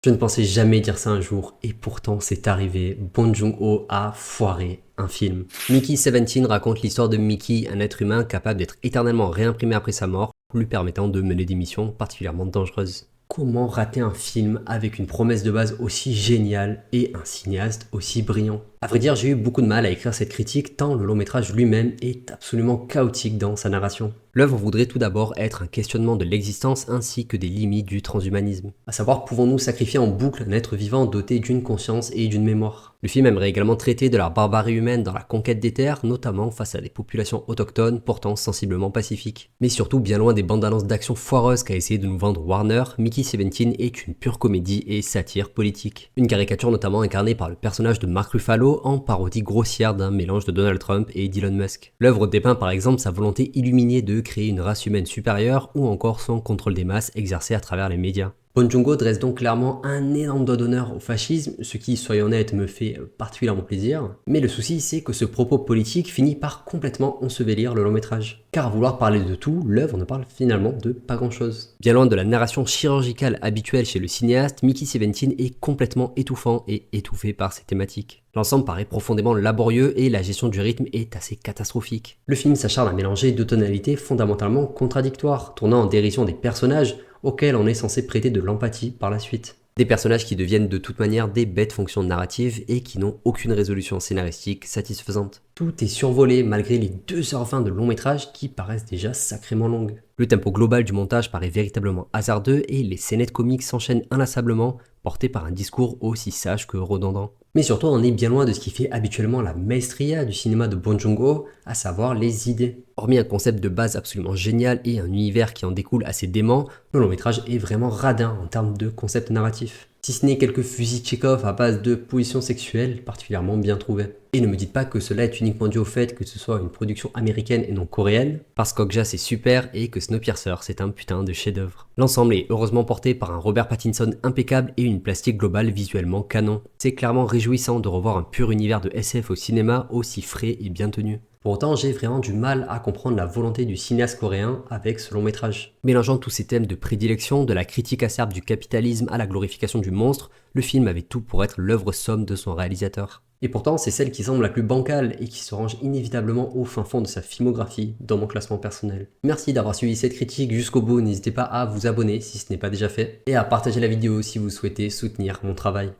Je ne pensais jamais dire ça un jour, et pourtant c'est arrivé. Bong Joon-ho a foiré un film. Mickey 17 raconte l'histoire de Mickey, un être humain capable d'être éternellement réimprimé après sa mort, lui permettant de mener des missions particulièrement dangereuses. Comment rater un film avec une promesse de base aussi géniale et un cinéaste aussi brillant? À vrai dire, j'ai eu beaucoup de mal à écrire cette critique tant le long métrage lui-même est absolument chaotique dans sa narration. L'œuvre voudrait tout d'abord être un questionnement de l'existence ainsi que des limites du transhumanisme. À savoir, pouvons-nous sacrifier en boucle un être vivant doté d'une conscience et d'une mémoire? Le film aimerait également traiter de la barbarie humaine dans la conquête des terres, notamment face à des populations autochtones pourtant sensiblement pacifiques. Mais surtout, bien loin des bandes annonces d'action foireuses qu'a essayé de nous vendre Warner, Mickey 17 est une pure comédie et satire politique. Une caricature notamment incarnée par le personnage de Mark Ruffalo en parodie grossière d'un mélange de Donald Trump et d'Elon Musk. L'œuvre dépeint par exemple sa volonté illuminée de créer une race humaine supérieure ou encore son contrôle des masses exercé à travers les médias. Bong Joon-ho dresse donc clairement un énorme doigt d'honneur au fascisme, ce qui, soyons honnêtes, me fait particulièrement plaisir. Mais le souci, c'est que ce propos politique finit par complètement ensevelir le long métrage. Car à vouloir parler de tout, l'œuvre ne parle finalement de pas grand chose. Bien loin de la narration chirurgicale habituelle chez le cinéaste, Mickey 17 est complètement étouffant et étouffé par ses thématiques. L'ensemble paraît profondément laborieux et la gestion du rythme est assez catastrophique. Le film s'acharne à mélanger deux tonalités fondamentalement contradictoires, tournant en dérision des personnages auxquels on est censé prêter de l'empathie par la suite. Des personnages qui deviennent de toute manière des bêtes fonctions narratives et qui n'ont aucune résolution scénaristique satisfaisante. Tout est survolé malgré les 2h20 de long métrage qui paraissent déjà sacrément longues. Le tempo global du montage paraît véritablement hasardeux et les scénettes comiques s'enchaînent inlassablement, portées par un discours aussi sage que redondant. Mais surtout, on est bien loin de ce qui fait habituellement la maestria du cinéma de Bong Joon-ho, à savoir les idées. Hormis un concept de base absolument génial et un univers qui en découle assez dément, le long métrage est vraiment radin en termes de concept narratif. Si ce n'est quelques fusils Tchekhov à base de positions sexuelles particulièrement bien trouvées. Et ne me dites pas que cela est uniquement dû au fait que ce soit une production américaine et non coréenne, parce qu'Okja c'est super et que Snowpiercer c'est un putain de chef-d'œuvre. L'ensemble est heureusement porté par un Robert Pattinson impeccable et une plastique globale visuellement canon. C'est clairement réjouissant de revoir un pur univers de SF au cinéma aussi frais et bien tenu. Pour autant, j'ai vraiment du mal à comprendre la volonté du cinéaste coréen avec ce long métrage. Mélangeant tous ces thèmes de prédilection, de la critique acerbe du capitalisme à la glorification du monstre, le film avait tout pour être l'œuvre somme de son réalisateur. Et pourtant, c'est celle qui semble la plus bancale et qui se range inévitablement au fin fond de sa filmographie dans mon classement personnel. Merci d'avoir suivi cette critique jusqu'au bout, n'hésitez pas à vous abonner si ce n'est pas déjà fait, et à partager la vidéo si vous souhaitez soutenir mon travail.